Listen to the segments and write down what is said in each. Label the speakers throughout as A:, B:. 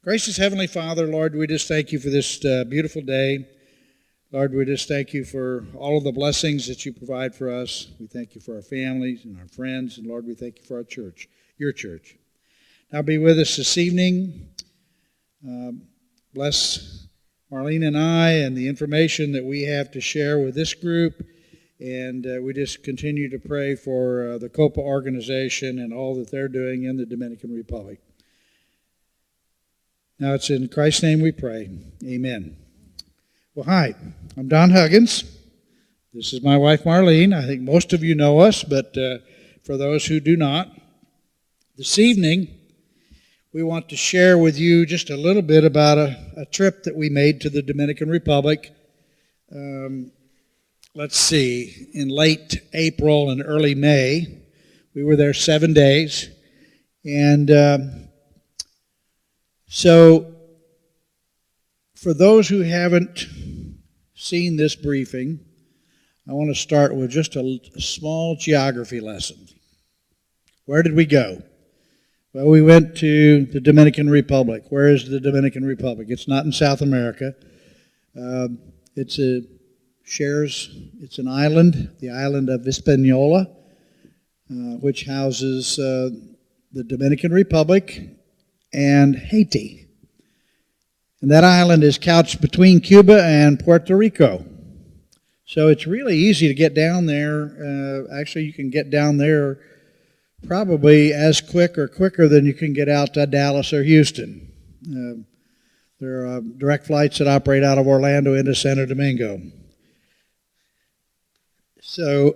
A: Gracious Heavenly Father, Lord, we just thank you for this beautiful day. Lord, we just thank you for all of the blessings that you provide for us. We thank you for our families and our friends. And Lord, we thank you for our church, your church. Now be with us this evening. Bless Marlene and I and the information that we have to share with this group. And we just continue to pray for the Copa organization and all that they're doing in the Dominican Republic. Now it's in Christ's name we pray. Amen. Well, hi, I'm Don Huggins. This is my wife Marlene. I think most of you know us, but for those who do not, this evening we want to share with you just a little bit about a trip that we made to the Dominican Republic. Let's see, in late April and early May. We were there 7 days. And so, for those who haven't seen this briefing, I want to start with just a small geography lesson. Where did we go? Well, we went to the Dominican Republic. Where is the Dominican Republic? It's not in South America. It's an island, the island of Hispaniola, which houses the Dominican Republic and Haiti. And that island is couched between Cuba and Puerto Rico. So it's really easy to get down there. Actually, you can get down there probably as quick or quicker than you can get out to Dallas or Houston. There are direct flights that operate out of Orlando into Santo Domingo. So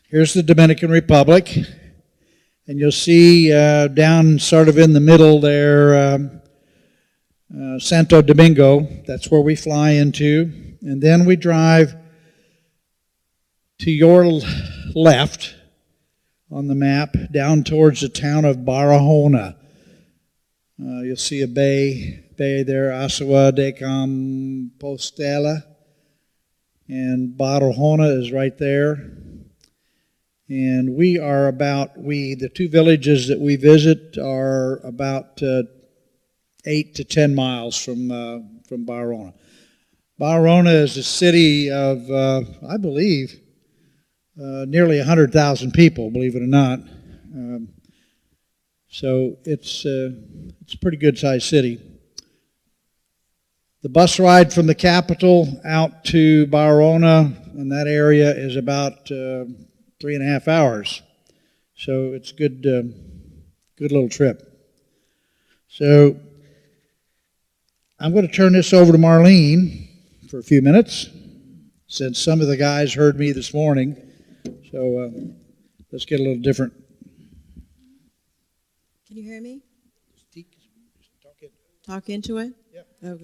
A: here's the Dominican Republic. And you'll see down sort of in the middle there, Santo Domingo. That's where we fly into. And then we drive to your left on the map down towards the town of Barahona. You'll see a bay there, Agua de Compostela. And Barahona is right there. And the two villages that we visit are about 8 to 10 miles from Barahona. Barahona is a city of, I believe, nearly 100,000 people, believe it or not. So it's a pretty good-sized city. The bus ride from the capital out to Barahona in that area is about 3.5 hours. So it's a good little trip. So I'm going to turn this over to Marlene for a few minutes, since some of the guys heard me this morning. So let's get a little different.
B: Can you hear me?
A: Talk into it.
B: Yeah.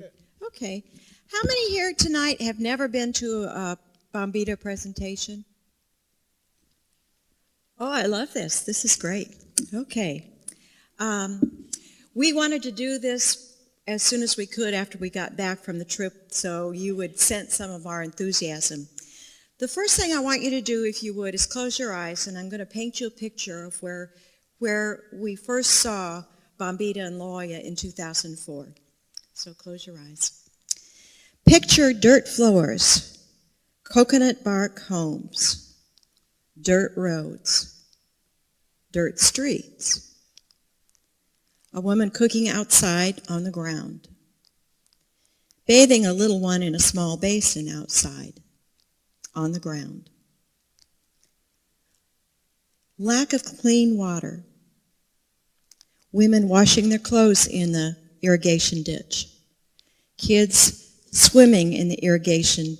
A: Okay.
B: How many here tonight have never been to a Bombita presentation? Oh, I love this. This is great. Okay. We wanted to do this as soon as we could after we got back from the trip, so you would sense some of our enthusiasm. The first thing I want you to do, if you would, is close your eyes, and I'm going to paint you a picture of where we first saw Bombita and Loya in 2004. So close your eyes. Picture dirt floors, coconut bark homes, dirt roads, dirt streets, a woman cooking outside on the ground, bathing a little one in a small basin outside on the ground, lack of clean water, women washing their clothes in the irrigation ditch, kids swimming in the irrigation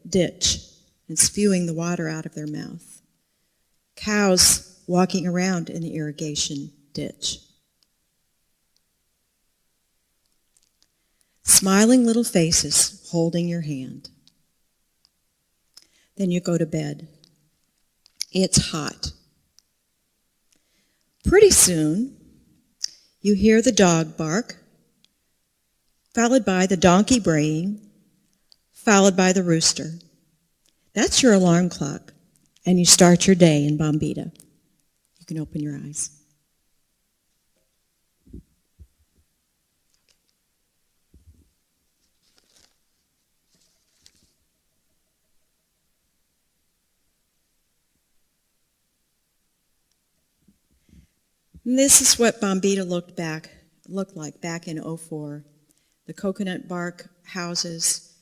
B: ditch and spewing the water out of their mouth, cows walking around in the irrigation ditch, smiling little faces holding your hand. Then you go to bed. It's hot. Pretty soon, you hear the dog bark, followed by the donkey braying, followed by the rooster. That's your alarm clock, and you start your day in Bombita. You can open your eyes. And this is what Bombita looked like back in '04. The coconut bark houses,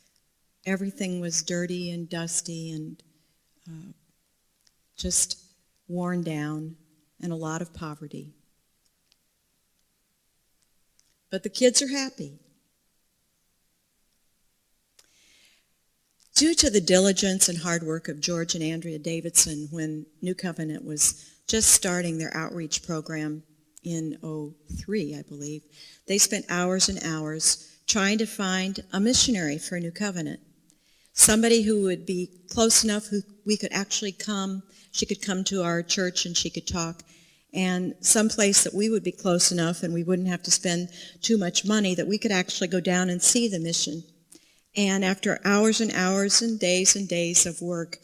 B: everything was dirty and dusty and just worn down, and a lot of poverty. But the kids are happy. Due to the diligence and hard work of George and Andrea Davidson when New Covenant was just starting their outreach program in '03, I believe, they spent hours and hours trying to find a missionary for New Covenant. Somebody who would be close enough who we could actually come. She could come to our church and she could talk. And someplace that we would be close enough and we wouldn't have to spend too much money that we could actually go down and see the mission. And after hours and hours and days of work,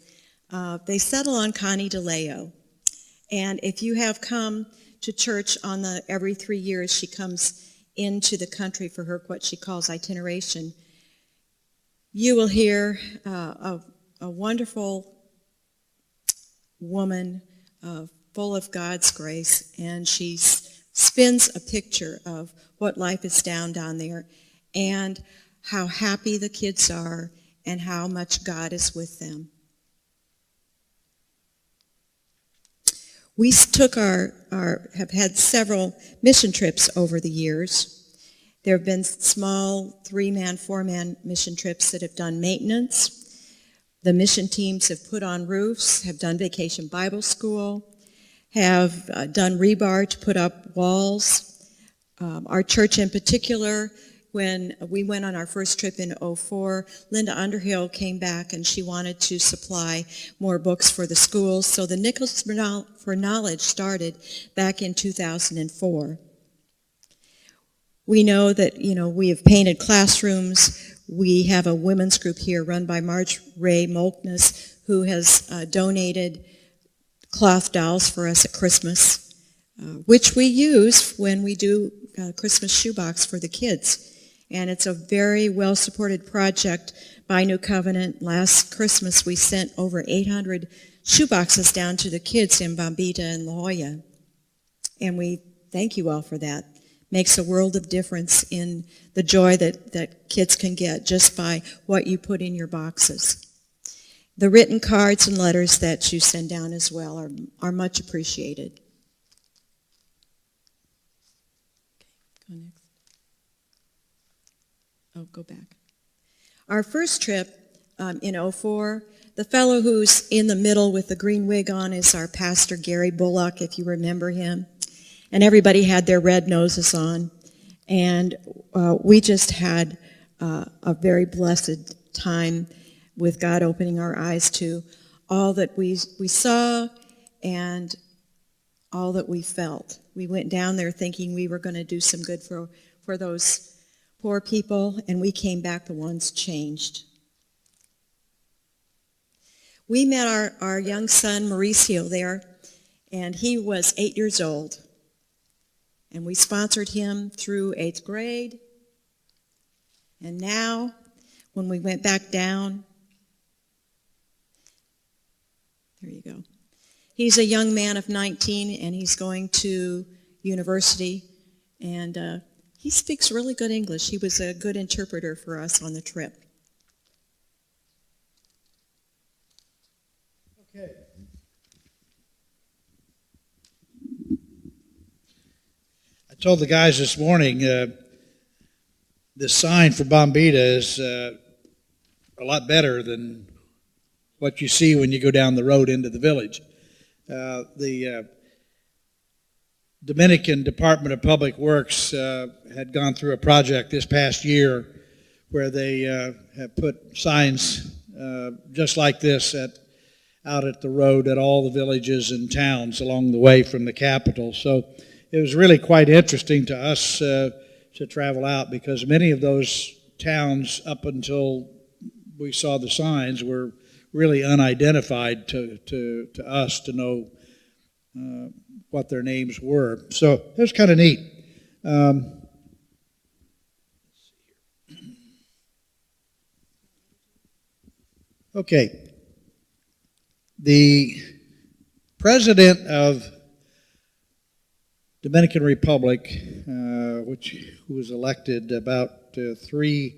B: they settle on Connie DeLeo. And if you have come to church on every 3 years, she comes into the country for what she calls itineration, you will hear a wonderful woman full of God's grace, and she spins a picture of what life is down there and how happy the kids are and how much God is with them. We have had several mission trips over the years. There have been small 3-man, 4-man mission trips that have done maintenance. The mission teams have put on roofs, have done vacation Bible school, have done rebar to put up walls. Our church in particular, when we went on our first trip in '04, Linda Underhill came back and she wanted to supply more books for the schools. So the Nichols for Knowledge started back in 2004. We know that, we have painted classrooms. We have a women's group here run by Marge Ray Molkness, who has donated cloth dolls for us at Christmas, which we use when we do Christmas shoebox for the kids. And it's a very well-supported project by New Covenant. Last Christmas, we sent over 800 shoeboxes down to the kids in Bombita and La Jolla. And we thank you all for that. Makes a world of difference in the joy that kids can get just by what you put in your boxes. The written cards and letters that you send down as well are much appreciated. Okay, go next. Oh, go back. Our first trip in '04, the fellow who's in the middle with the green wig on is our pastor, Gary Bullock, if you remember him. And everybody had their red noses on. And we just had a very blessed time with God opening our eyes to all that we saw and all that we felt. We went down there thinking we were going to do some good for those poor people, and we came back the ones changed. We met our young son, Mauricio, there, and he was 8 years old. And we sponsored him through 8th grade. And now, when we went back down, there you go. He's a young man of 19, and he's going to university. And he speaks really good English. He was a good interpreter for us on the trip.
A: Okay. I told the guys this morning, the sign for Bombita is a lot better than what you see when you go down the road into the village. The Dominican Department of Public Works had gone through a project this past year where they have put signs just like this out at the road at all the villages and towns along the way from the capital. So it was really quite interesting to us to travel out because many of those towns up until we saw the signs were really unidentified to us to know what their names were. So it was kind of neat. Okay. The president of Dominican Republic, who was elected about 3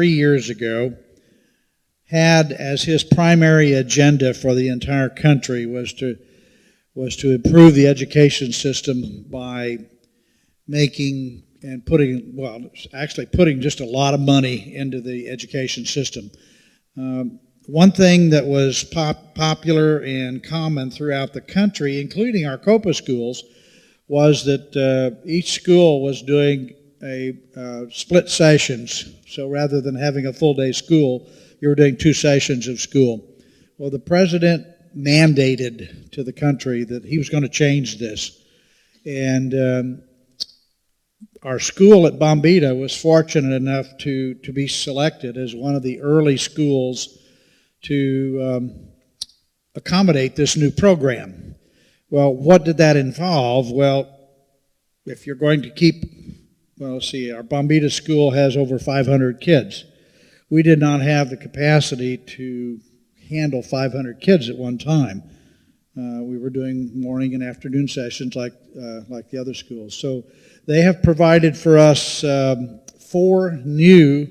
A: years ago, had as his primary agenda for the entire country was to improve the education system by making and putting just a lot of money into the education system. One thing that was popular and common throughout the country, including our Copa schools, was that each school was doing a split sessions. So rather than having a full day school, you were doing 2 sessions of school. Well, the president mandated to the country that he was going to change this. And our school at Bombita was fortunate enough to be selected as one of the early schools to accommodate this new program. Well, what did that involve? Well, if you're going to keep, let's see, our Bombita school has over 500 kids. We did not have the capacity to handle 500 kids at one time. We were doing morning and afternoon sessions like the other schools. So they have provided for us 4 new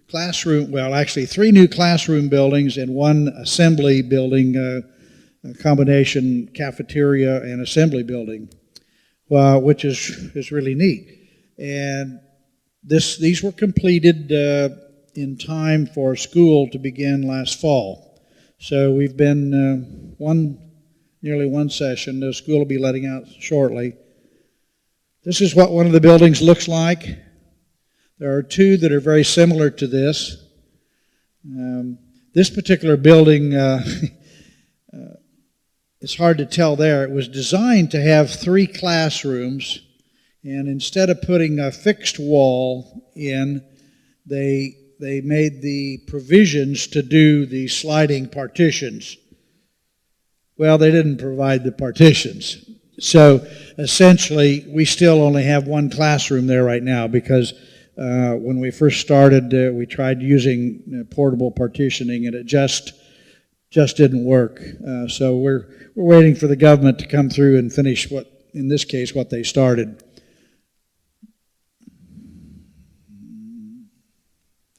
A: classroom, well, actually 3 new classroom buildings and 1 assembly building, a combination cafeteria and assembly building, which is really neat. And these were completed in time for school to begin last fall. So we've been nearly one session. The school will be letting out shortly. This is what one of the buildings looks like. There are 2 that are very similar to this. This particular building, it's hard to tell there. It was designed to have 3 classrooms, and instead of putting a fixed wall in, they made the provisions to do the sliding partitions. Well, they didn't provide the partitions. So essentially, we still only have 1 classroom there right now because when we first started, we tried using portable partitioning, and it just didn't work. So we're waiting for the government to come through and finish in this case, what they started.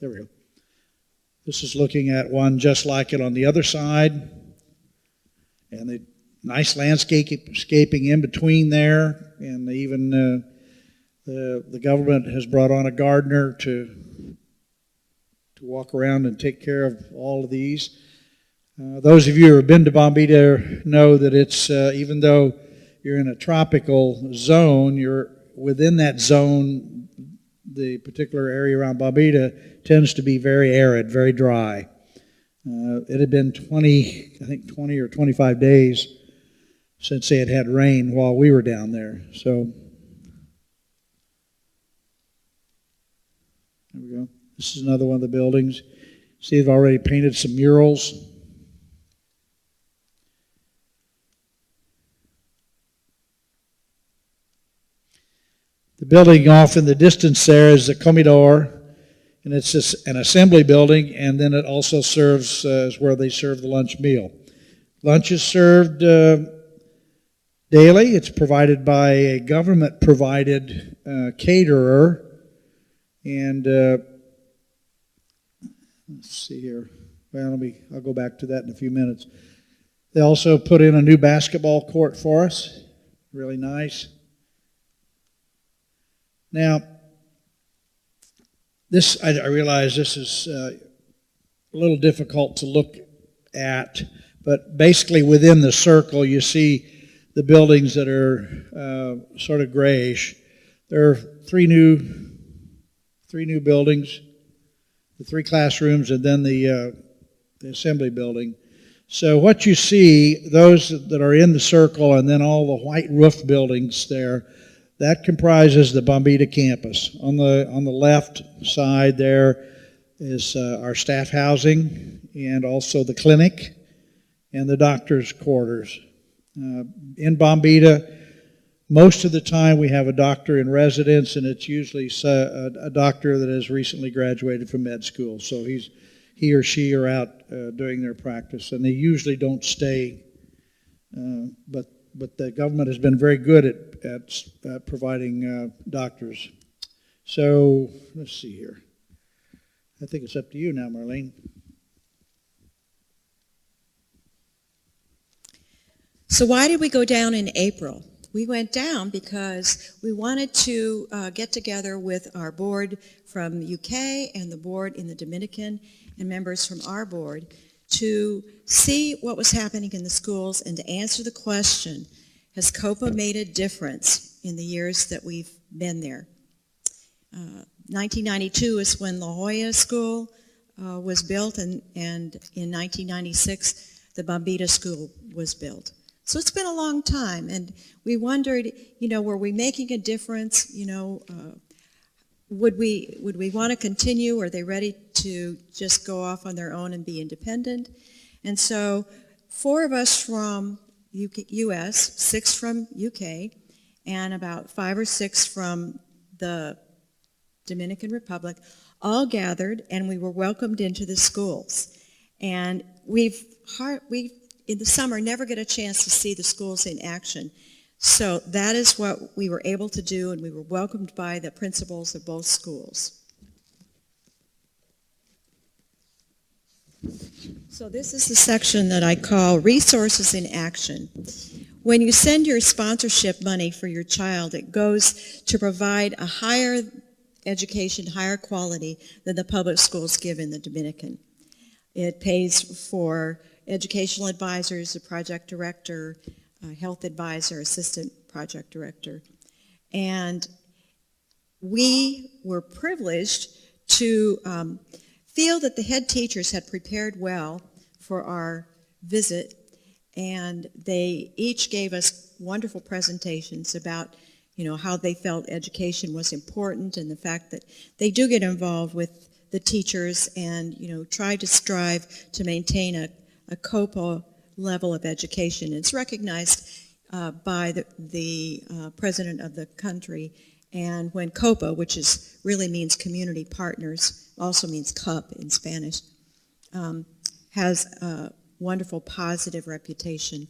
A: There we go. This is looking at one just like it on the other side, and the nice landscaping in between there, and even the government has brought on a gardener to walk around and take care of all of these. Those of you who have been to Bombita know that it's, even though you're in a tropical zone, you're within that zone. The particular area around Bombita tends to be very arid, very dry. It had been 20 or 25 days since they had rain while we were down there. So there we go. This is another one of the buildings. See, they've already painted some murals. The building off in the distance there is the comedor, and it's just an assembly building, and then it also serves as where they serve the lunch meal. Lunch is served daily. It's provided by a government-provided caterer, and let's see here. Well, I'll go back to that in a few minutes. They also put in a new basketball court for us. Really nice. Now, I realize this is a little difficult to look at, but basically within the circle you see the buildings that are sort of grayish. There are three new buildings, the 3 classrooms, and then the assembly building. So what you see, those that are in the circle, and then all the white roof buildings there, that comprises the Bombita campus. On the left side there is our staff housing, and also the clinic and the doctor's quarters. In Bombita, most of the time we have a doctor in residence, and it's usually a doctor that has recently graduated from med school. So he or she are out doing their practice, and they usually don't stay, but but the government has been very good at providing doctors. So let's see here. I think it's up to you now, Marlene.
B: So why did we go down in April? We went down because we wanted to get together with our board from UK and the board in the Dominican and members from our board to see what was happening in the schools and to answer the question, has Copa made a difference in the years that we've been there? 1992 is when La Jolla School was built, and in 1996 the Bombita School was built. So it's been a long time, and we wondered, were we making a difference? Would we want to continue? Are they ready to just go off on their own and be independent? And so 4 of us from US, 6 from UK, and about 5 or 6 from the Dominican Republic all gathered, and we were welcomed into the schools. And we in the summer never get a chance to see the schools in action. So that is what we were able to do, and we were welcomed by the principals of both schools. So this is the section that I call Resources in Action. When you send your sponsorship money for your child, it goes to provide a higher education, higher quality than the public schools give in the Dominican. It pays for educational advisors, a project director, a health advisor, assistant project director. And we were privileged to feel that the head teachers had prepared well for our visit, and they each gave us wonderful presentations about how they felt education was important, and the fact that they do get involved with the teachers and try to strive to maintain a Copa level of education. It's recognized by the president of the country, and when Copa, which really means community partners, also means cup in Spanish, has a wonderful positive reputation,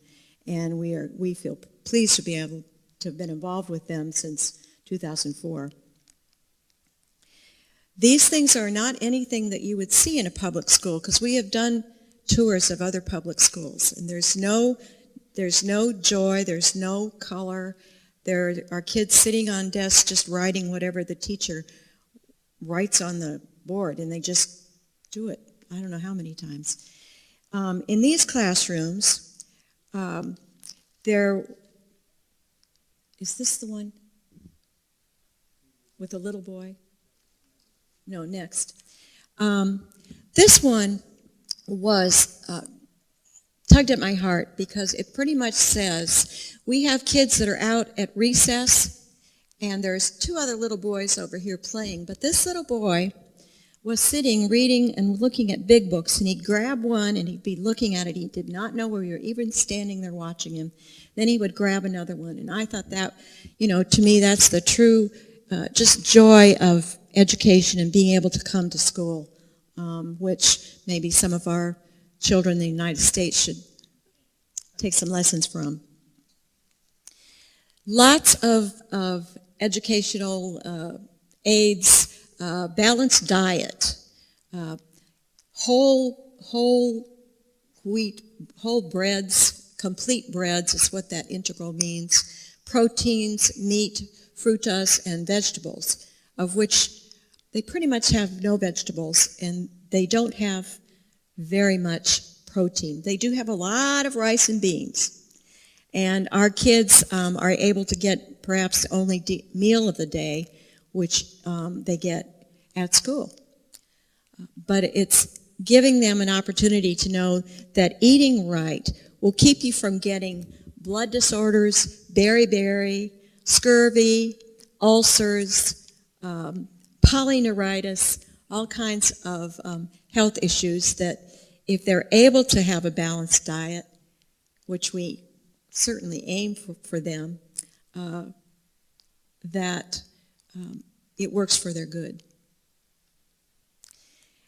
B: and we feel pleased to be able to have been involved with them since 2004. These things are not anything that you would see in a public school, because we have done tours of other public schools, and there's no joy, there's no color. There are kids sitting on desks just writing whatever the teacher writes on the board, and they just do it. I don't know how many times. In these classrooms, is this the one with the little boy? No, next. This one was tugged at my heart because it pretty much says we have kids that are out at recess, and there's 2 other little boys over here playing, but this little boy was sitting reading and looking at big books, and he'd grab one and he'd be looking at it. He did not know we were even standing there watching him. Then he would grab another one, and I thought that, to me, that's the true just joy of education and being able to come to school, which maybe some of our children in the United States should take some lessons from. Lots of educational aids, balanced diet, whole wheat, whole breads, complete breads is what that integral means, proteins, meat, frutas, and vegetables, of which they pretty much have no vegetables, and they don't have very much protein. They do have a lot of rice and beans. And our kids are able to get perhaps the only meal of the day, which they get at school. But it's giving them an opportunity to know that eating right will keep you from getting blood disorders, beriberi, scurvy, ulcers, polyneuritis, all kinds of health issues that if they're able to have a balanced diet, which we certainly aim for them, that it works for their good.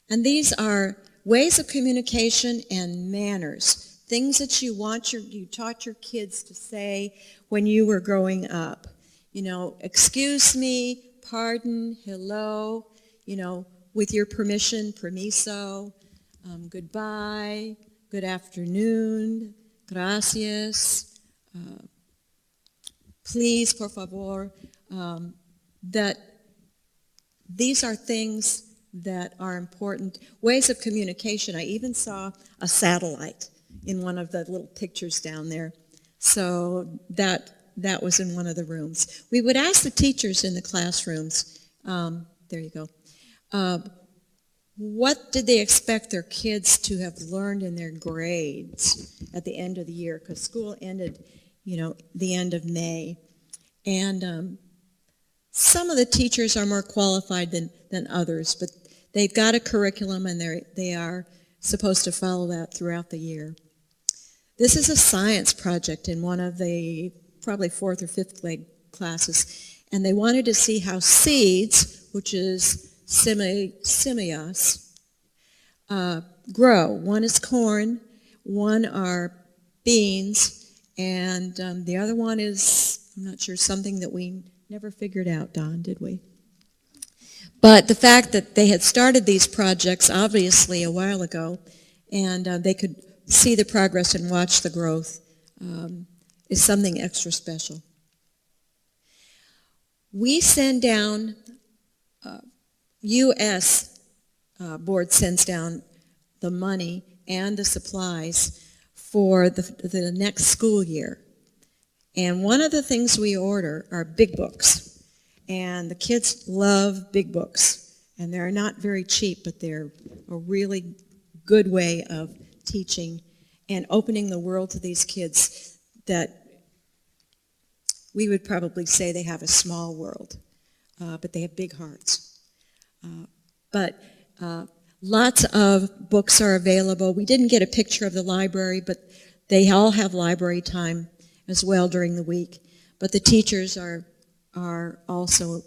B: And these are ways of communication and manners things that you taught your kids to say when you were growing up. Excuse me, pardon, hello, with your permission, permiso, goodbye, good afternoon, gracias, please, por favor, that these are things that are important. Ways of communication. I even saw a satellite in one of the little pictures down there. So that was in one of the rooms. We would ask the teachers in the classrooms, there you go, what did they expect their kids to have learned in their grades at the end of the year? Because school ended, the end of May. And some of the teachers are more qualified than others, but they've got a curriculum and they are supposed to follow that throughout the year. This is a science project in one of the probably 4th or 5th grade classes, and they wanted to see how seeds, which is simios, grow. One is corn, one are beans, and the other one is, I'm not sure, something that we never figured out, Don, did we? But the fact that they had started these projects obviously a while ago, and they could see the progress and watch the growth is something extra special. We send down, U.S. Board sends down the money and the supplies for the next school year. And one of the things we order are big books. And the kids love big books. And they're not very cheap, but they're a really good way of teaching and opening the world to these kids that we would probably say they have a small world, but they have big hearts. But lots of books are available. We didn't get a picture of the library, but they all have library time as well during the week. But the teachers are also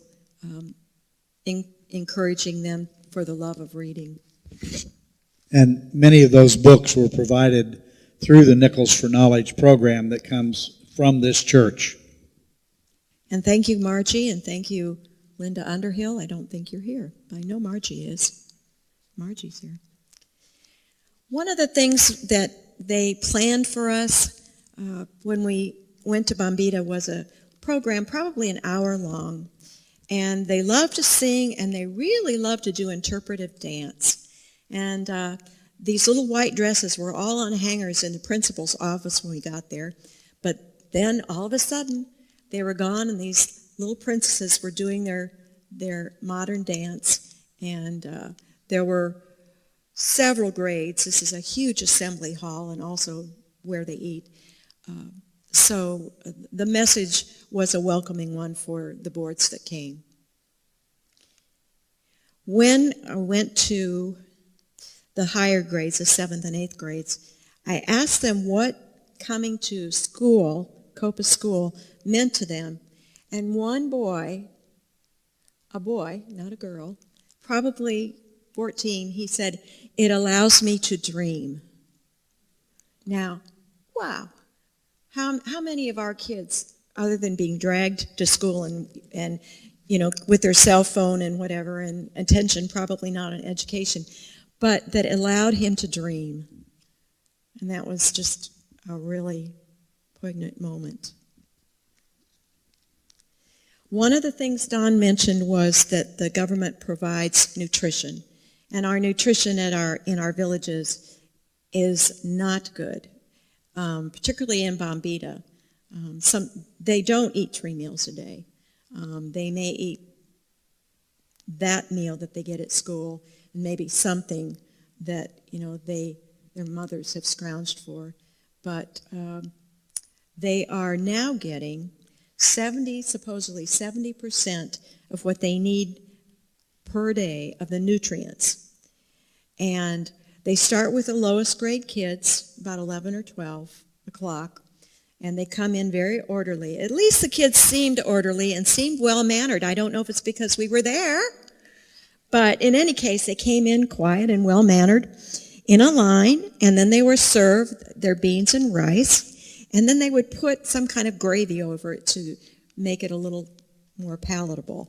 B: encouraging them for the love of reading.
A: And many of those books were provided through the Nichols for Knowledge program that comes from this church.
B: And thank you, Margie, and thank you, Linda Underhill. I don't think you're here. I know Margie is. Margie's here. One of the things that they planned for us when we went to Bombita was a program, probably an hour long. And they love to sing, and they really love to do interpretive dance. And these little white dresses were all on hangers in the principal's office when we got there. But then all of a sudden, they were gone, and these little princesses were doing their modern dance. And there were several grades. This is a huge assembly hall and also where they eat. So the message was a welcoming one for the boards that came. When I went to the higher grades, the 7th and 8th grades, I asked them what coming to school, Copa school, meant to them. And one boy, a boy, not a girl, probably 14, he said, "It allows me to dream." Now, wow. How many of our kids, other than being dragged to school and with their cell phone and whatever, and attention, probably not on education, but that allowed him to dream? And that was just a really poignant moment. One of the things Don mentioned was that the government provides nutrition, and our nutrition in our villages is not good. Particularly in Bombita. They don't eat 3 meals a day. They may eat that meal that they get at school and maybe something that their mothers have scrounged for. But they are now getting supposedly 70% of what they need per day of the nutrients. And they start with the lowest grade kids, about 11 or 12 o'clock, and they come in very orderly. At least the kids seemed orderly and seemed well-mannered. I don't know if it's because we were there, but in any case, they came in quiet and well-mannered in a line, and then they were served their beans and rice, and then they would put some kind of gravy over it to make it a little more palatable.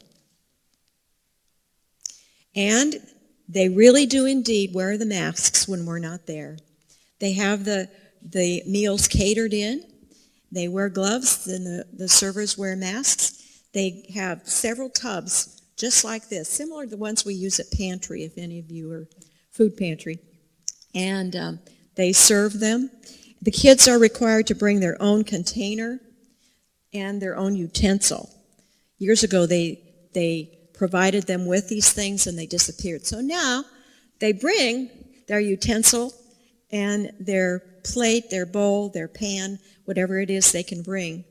B: And they really do indeed wear the masks when we're not there. They have the meals catered in. They wear gloves, and the servers wear masks. They have several tubs just like this, similar to the ones we use at pantry, if any of you are food pantry. And they serve them. The kids are required to bring their own container and their own utensil. Years ago, they provided them with these things and they disappeared. So now they bring their utensil and their plate, their bowl, their pan, whatever it is they can bring,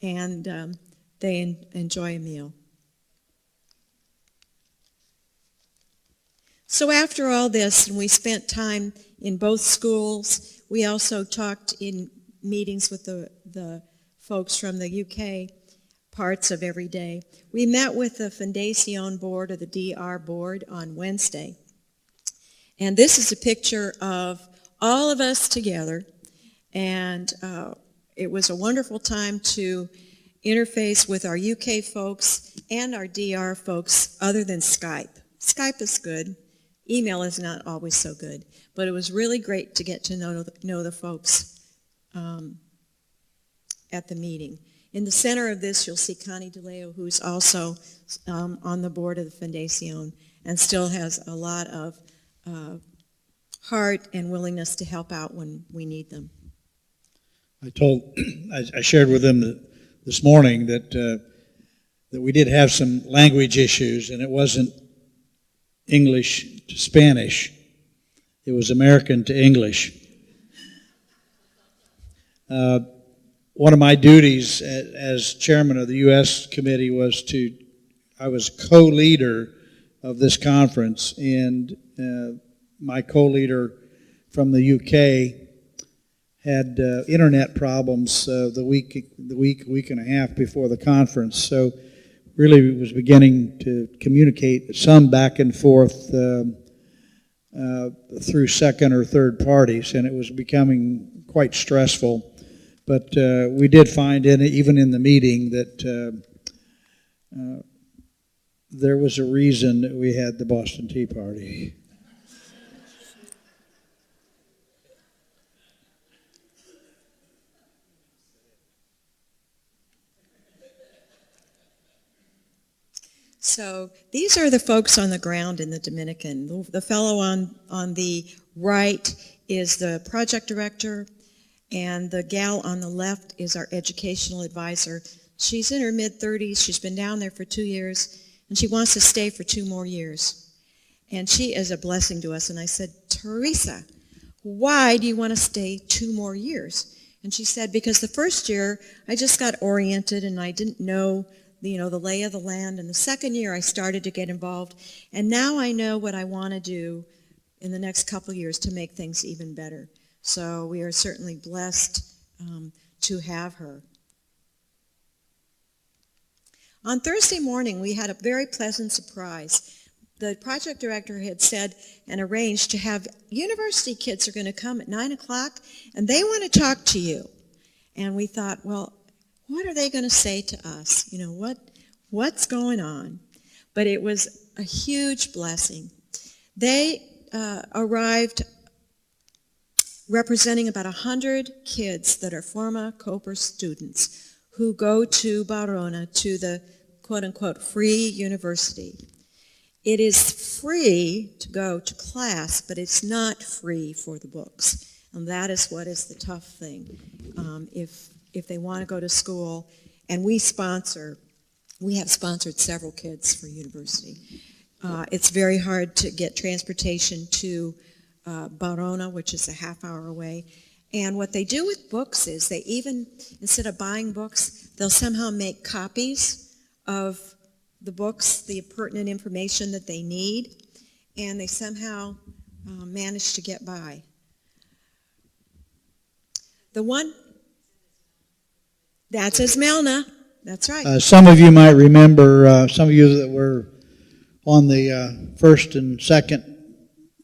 B: and they enjoy a meal. So after all this, and we spent time in both schools, we also talked in meetings with the folks from the UK parts of every day. We met with the Fundación board, or the DR board, on Wednesday. And this is a picture of all of us together, and it was a wonderful time to interface with our UK folks and our DR folks other than Skype. Skype is good. Email is not always so good, but it was really great to get to know the folks at the meeting. In the center of this, you'll see Connie DeLeo, who's also on the board of the Fundación and still has a lot of heart and willingness to help out when we need them.
A: I shared with them this morning that we did have some language issues, and it wasn't English to Spanish. It was American to English. One of my duties as chairman of the U.S. committee I was co-leader of this conference, and my co-leader from the UK had internet problems the week and a half before the conference. So really was beginning to communicate some back and forth through second or third parties, and it was becoming quite stressful. But we did find, even in the meeting, that there was a reason that we had the Boston Tea Party.
B: So these are the folks on the ground in the Dominican. The fellow on the right is the project director, and the gal on the left is our educational advisor. She's in her mid-30s. She's been down there for 2 years, and she wants to stay for 2 more years. And she is a blessing to us. And I said, Teresa, why do you want to stay 2 more years? And she said, because the first year I just got oriented and I didn't know the lay of the land. And the second year I started to get involved. And now I know what I want to do in the next couple of years to make things even better. So we are certainly blessed to have her. On Thursday morning, we had a very pleasant surprise. The project director had said and arranged to have university kids are going to come at 9 o'clock, and they want to talk to you. And we thought, well, what are they going to say to us? What's going on? But it was a huge blessing. They arrived representing about 100 kids that are former Copa students who go to Barona to the quote-unquote free university. It is free to go to class, but it's not free for the books. And that is what is the tough thing. If they want to go to school, and we have sponsored several kids for university. It's very hard to get transportation to Barona, which is a half-hour away. And what they do with books is they even, instead of buying books, they'll somehow make copies of the books, the pertinent information that they need, and they somehow manage to get by. That's Esmelna. That's right.
A: Some of you might remember, some of you that were on the first and second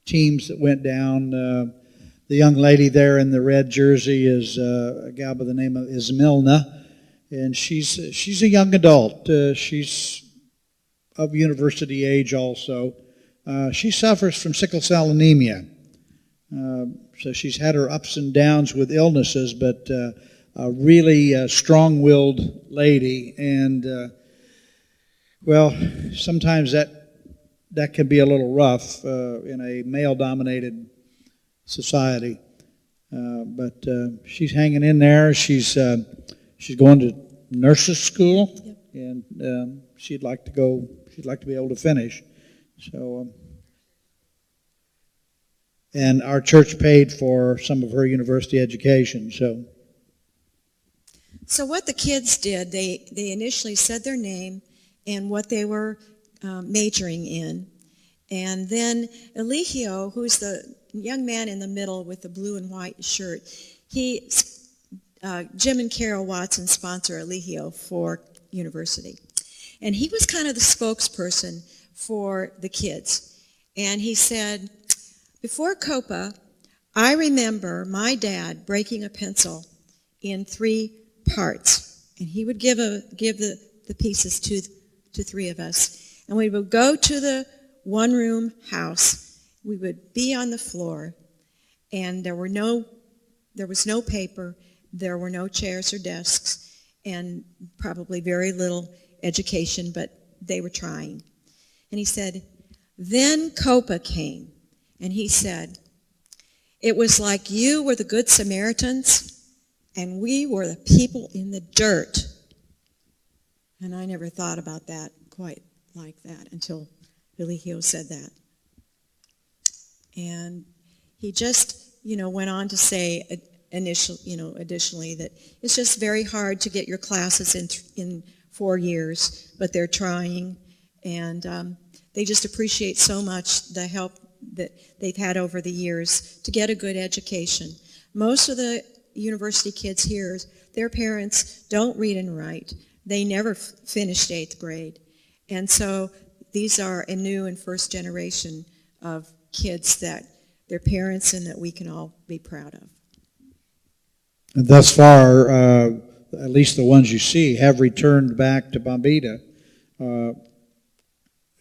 A: teams that went down. The young lady there in the red jersey is a gal by the name of Ismilna, and she's a young adult. She's of university age also. She suffers from sickle cell anemia. So she's had her ups and downs with illnesses, but a really strong-willed lady. And, well, sometimes that can be a little rough in a male-dominated society. But she's hanging in there. She's going to nurses school, and she'd like to be able to finish. So, and our church paid for some of her university education.
B: So what the kids did, they initially said their name and what they were majoring in. And then Eligio, who's the young man in the middle with the blue and white shirt, Jim and Carol Watson sponsor Eligio for university. And he was kind of the spokesperson for the kids. And he said, before Copa, I remember my dad breaking a pencil in 3 parts. And he would give the pieces to 3 of us. And we would go to the one-room house. We would be on the floor, and there was no paper, there were no chairs or desks, and probably very little education, but they were trying. And he said, then Copa came, and he said, it was like you were the Good Samaritans, and we were the people in the dirt. And I never thought about that quite like that until Eligio said that. And he just, went on to say additionally that it's just very hard to get your classes in 4 years, but they're trying, and they just appreciate so much the help that they've had over the years to get a good education. Most of the university kids here, their parents don't read and write. They never finished 8th grade. And so these are a new and first generation of kids that their parents and that we can all be proud of.
A: And thus far, at least the ones you see, have returned back to Bombita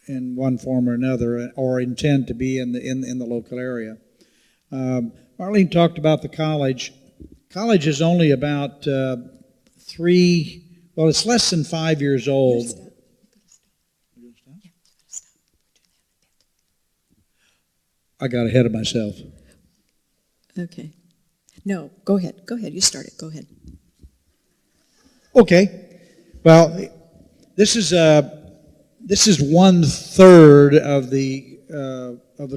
A: in one form or another, or intend to be in the local area. Marlene talked about the college. College is only about it's less than 5 years old. I got ahead of myself.
B: Okay. No, go ahead. Go ahead. You start it. Go ahead.
A: Okay. Well, this is 1/3 of the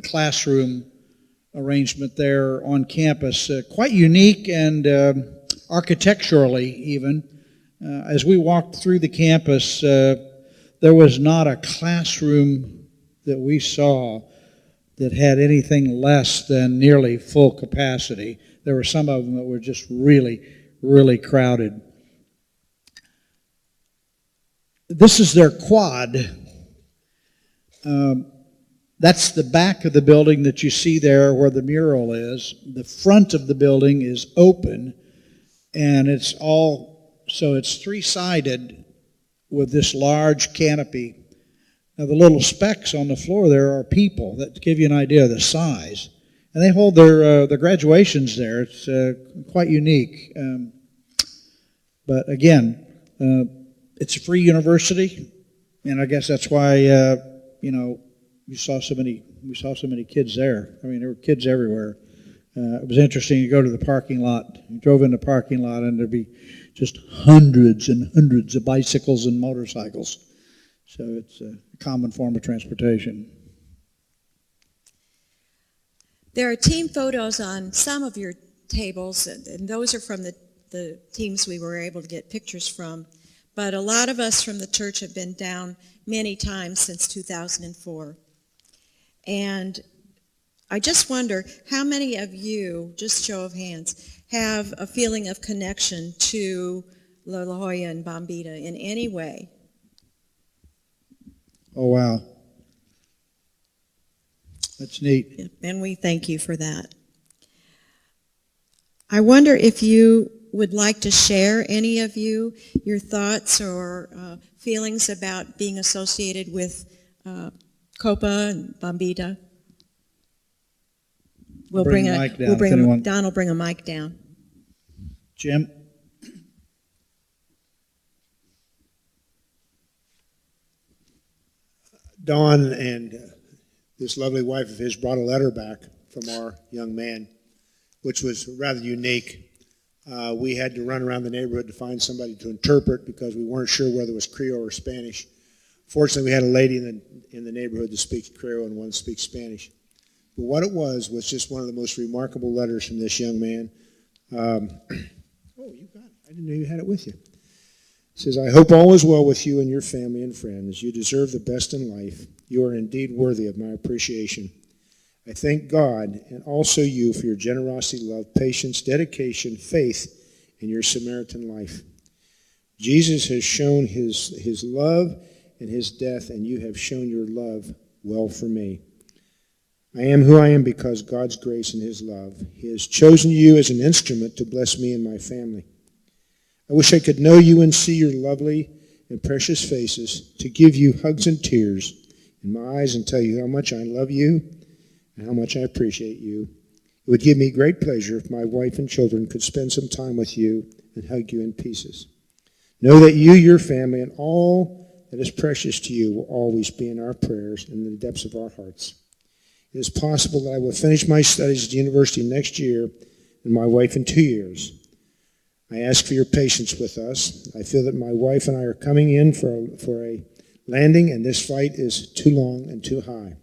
A: classroom arrangement there on campus. Quite unique and architecturally even. As we walked through the campus, there was not a classroom that we saw that had anything less than nearly full capacity. There were some of them that were just really, really crowded. This is their quad. That's the back of the building that you see there where the mural is. The front of the building is open, and it's 3-sided with this large canopy. Now, the little specks on the floor there are people that give you an idea of the size. And they hold their graduations there. It's quite unique. But again, it's a free university, and I guess that's why we saw so many kids there. I mean, there were kids everywhere. It was interesting. You go to the parking lot. You drove in the parking lot, and there'd be just hundreds and hundreds of bicycles and motorcycles. So it's a common form of transportation.
B: There are team photos on some of your tables, and those are from the teams we were able to get pictures from. But a lot of us from the church have been down many times since 2004. And I just wonder how many of you, just show of hands, have a feeling of connection to La Jolla and Bombita in any way?
A: Oh, wow. That's neat.
B: And we thank you for that. I wonder if you would like to share, any of you, your thoughts or feelings about being associated with Copa and Bombita.
A: Bring the mic down if anyone-
B: Don will bring a mic down.
A: Jim?
C: Don and this lovely wife of his brought a letter back from our young man, which was rather unique. We had to run around the neighborhood to find somebody to interpret because we weren't sure whether it was Creole or Spanish. Fortunately, we had a lady in the neighborhood that speaks Creole and one that speaks Spanish. But what it was just one of the most remarkable letters from this young man. Oh, you got it. I didn't know you had it with you. It says, I hope all is well with you and your family and friends. You deserve the best in life. You are indeed worthy of my appreciation. I thank God and also you for your generosity, love, patience, dedication, faith in your Samaritan life. Jesus has shown his love and his death, and you have shown your love well for me. I am who I am because God's grace and his love. He has chosen you as an instrument to bless me and my family. I wish I could know you and see your lovely and precious faces, to give you hugs and tears in my eyes and tell you how much I love you and how much I appreciate you. It would give me great pleasure if my wife and children could spend some time with you and hug you in pieces. Know that you, your family, and all that is precious to you will always be in our prayers and in the depths of our hearts. It is possible that I will finish my studies at the university next year and my wife in 2 years. I ask for your patience with us. I feel that my wife and I are coming in for a landing, and this flight is too long and too high.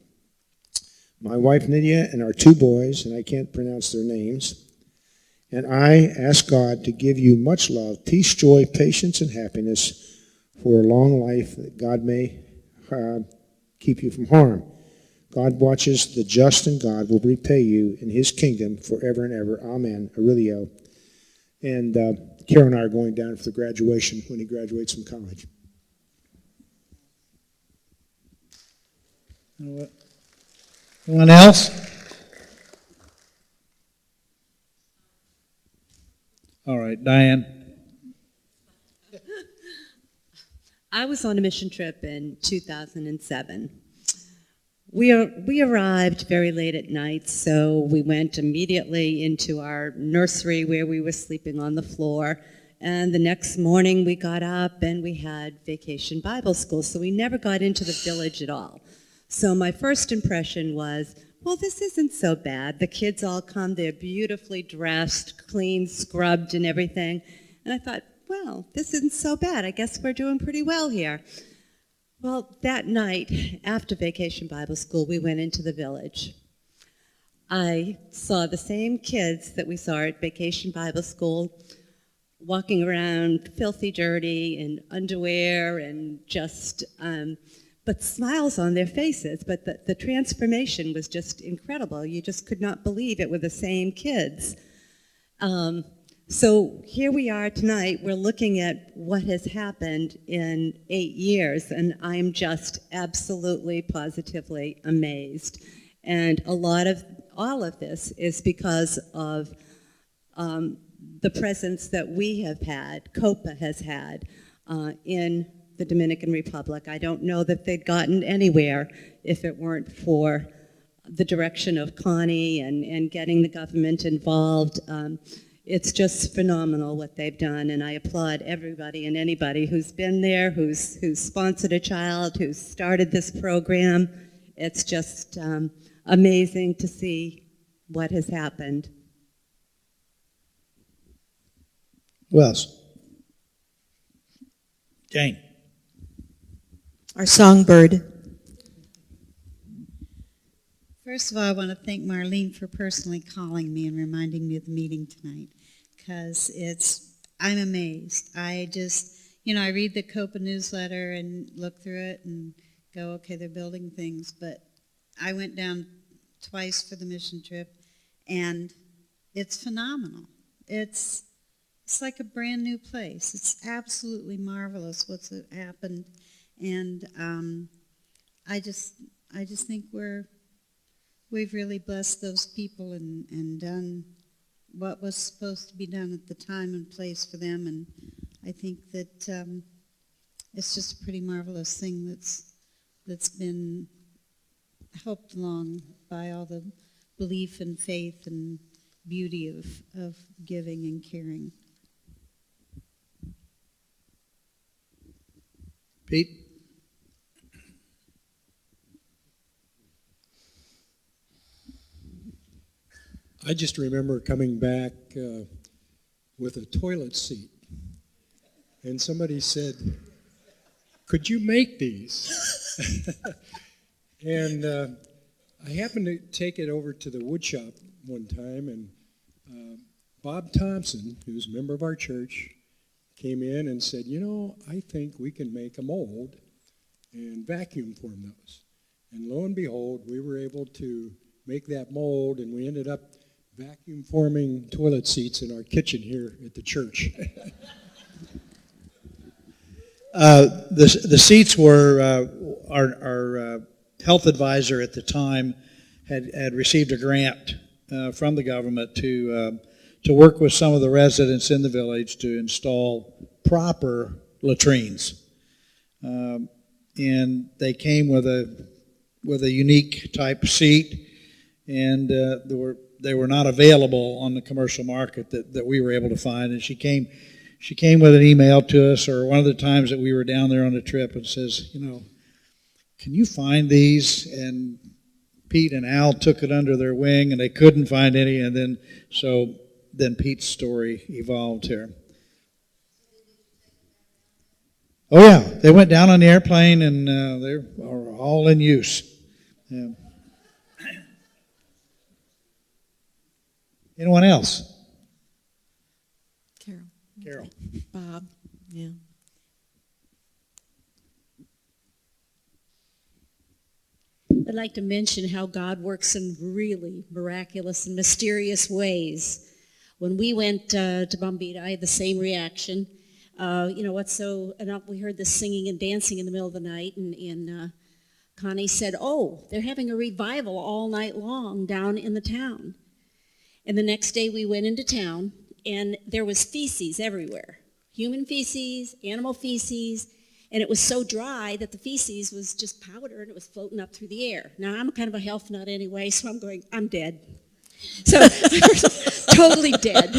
C: My wife Nydia and our 2 boys, and I can't pronounce their names, and I ask God to give you much love, peace, joy, patience, and happiness for a long life, that God may keep you from harm. God watches the just, and God will repay you in his kingdom forever and ever. Amen. Aurelio. And Karen and I are going down for the graduation when he graduates from college.
A: Anyone else? All right, Diane.
D: I was on a mission trip in 2007. We arrived very late at night, so we went immediately into our nursery where we were sleeping on the floor. And the next morning we got up and we had Vacation Bible School, so we never got into the village at all. So my first impression was, well, this isn't so bad. The kids all come, they're beautifully dressed, clean, scrubbed and everything. And I thought, well, this isn't so bad. I guess we're doing pretty well here. Well, that night, after Vacation Bible School, we went into the village. I saw the same kids that we saw at Vacation Bible School walking around filthy dirty in underwear and just, but smiles on their faces. But the transformation was just incredible. You just could not believe it were the same kids. So here we are tonight, we're looking at what has happened in 8 years, and I'm just absolutely, positively amazed. And all of this is because of the presence that we have had, Copa has had, in the Dominican Republic. I don't know that they'd gotten anywhere if it weren't for the direction of Connie and getting the government involved. It's just phenomenal what they've done, and I applaud everybody and anybody who's been there, who's sponsored a child, who's started this program. It's just amazing to see what has happened.
A: Who else? Jane.
B: Our songbird.
E: First of all, I want to thank Marlene for personally calling me and reminding me of the meeting tonight, because I'm amazed. I just, I read the Copa newsletter and look through it and go, okay, they're building things, but I went down twice for the mission trip, and it's phenomenal. It's like a brand new place. It's absolutely marvelous what's happened, and I just think we're we've really blessed those people and done what was supposed to be done at the time and place for them. And I think that it's just a pretty marvelous thing that's been helped along by all the belief and faith and beauty of giving and caring.
A: Pete?
F: I just remember coming back with a toilet seat, and somebody said, "Could you make these?" And I happened to take it over to the wood shop one time, and Bob Thompson, who's a member of our church, came in and said, I think we can make a mold and vacuum form those. And lo and behold, we were able to make that mold, and we ended up vacuum forming toilet seats in our kitchen here at the church.
A: The seats were, our health advisor at the time had received a grant from the government to work with some of the residents in the village to install proper latrines. And they came with a unique type seat, and they were not available on the commercial market that we were able to find. And she came with an email to us, or one of the times that we were down there on the trip, and says, can you find these? And Pete and Al took it under their wing, and they couldn't find any, and then Pete's story evolved here. Oh yeah, they went down on the airplane, and they are all in use. Yeah. Anyone else? Carol.
B: Bob, yeah.
G: I'd like to mention how God works in really miraculous and mysterious ways. When we went to Bombita, I had the same reaction. We heard this singing and dancing in the middle of the night, and Connie said, they're having a revival all night long down in the town. And the next day we went into town, and there was feces everywhere. Human feces, animal feces, and it was so dry that the feces was just powder, and it was floating up through the air. Now, I'm kind of a health nut anyway, so I'm dead. So, totally dead.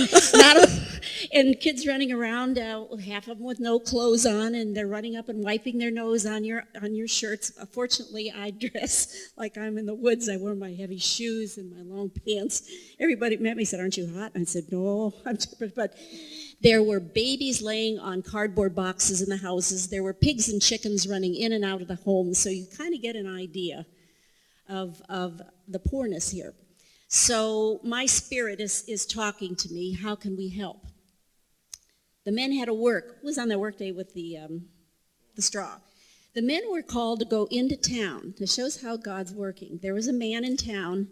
G: And kids running around, half of them with no clothes on, and they're running up and wiping their nose on your shirts. Fortunately, I dress like I'm in the woods. I wear my heavy shoes and my long pants. Everybody met me and said, "Aren't you hot?" I said, "No, I'm different." But there were babies laying on cardboard boxes in the houses. There were pigs and chickens running in and out of the homes. So you kind of get an idea of the poorness here. So my spirit is talking to me. How can we help? The men had to work. Who was on their work day with the straw? The men were called to go into town. This shows how God's working. There was a man in town